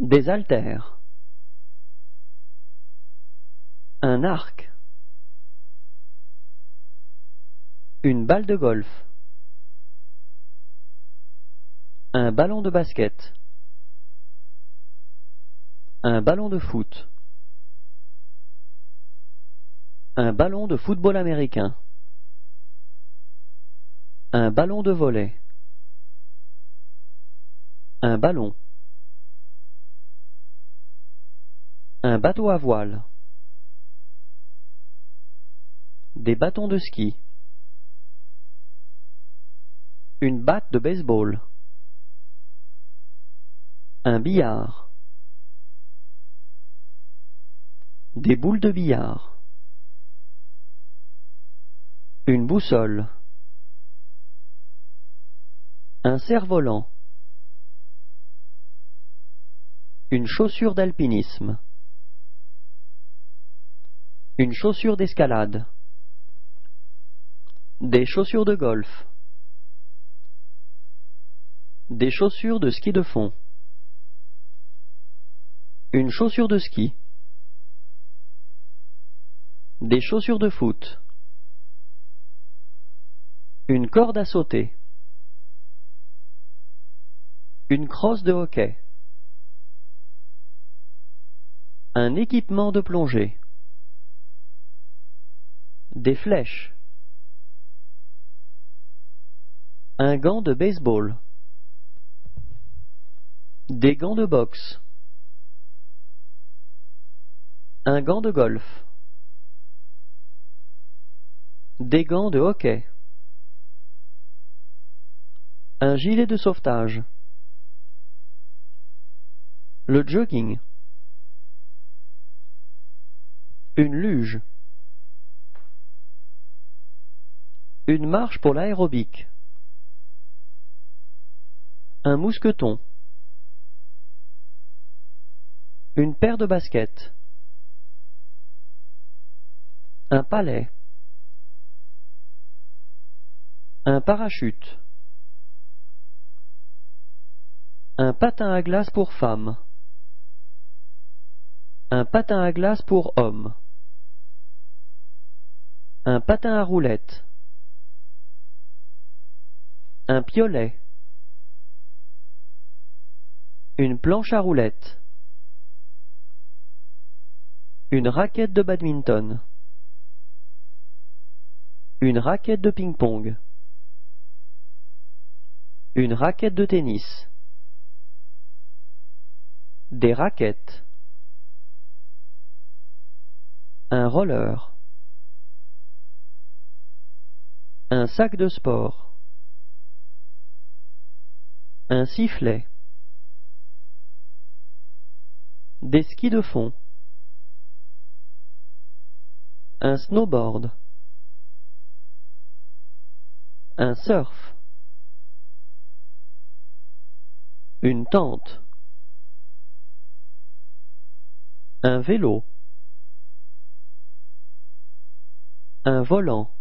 Des haltères. Un arc. Une balle de golf. Un ballon de basket. Un ballon de foot. Un ballon de football américain. Un ballon de volley. Un ballon. Un bateau à voile. Des bâtons de ski. Une batte de baseball. Un billard. Des boules de billard. Une boussole. Un cerf-volant. Une chaussure d'alpinisme. Une chaussure d'escalade. Des chaussures de golf. Des chaussures de ski de fond. Une chaussure de ski. Des chaussures de foot. Une corde à sauter. Une crosse de hockey. Un équipement de plongée. Des flèches. Un gant de baseball. Des gants de boxe. Un gant de golf. Des gants de hockey. Un gilet de sauvetage. Le jogging. Une luge. Une marche pour l'aérobic. Un mousqueton. Une paire de baskets. Un palais. Un parachute. Un patin à glace pour femmes. Un patin à glace pour hommes. Un patin à roulettes. Un piolet. Une planche à roulettes. Une raquette de badminton. Une raquette de ping-pong. Une raquette de tennis. Des raquettes. Un roller. Un sac de sport. Un sifflet. Des skis de fond. Un snowboard. Un surf. Une tente. Un vélo. Un volant.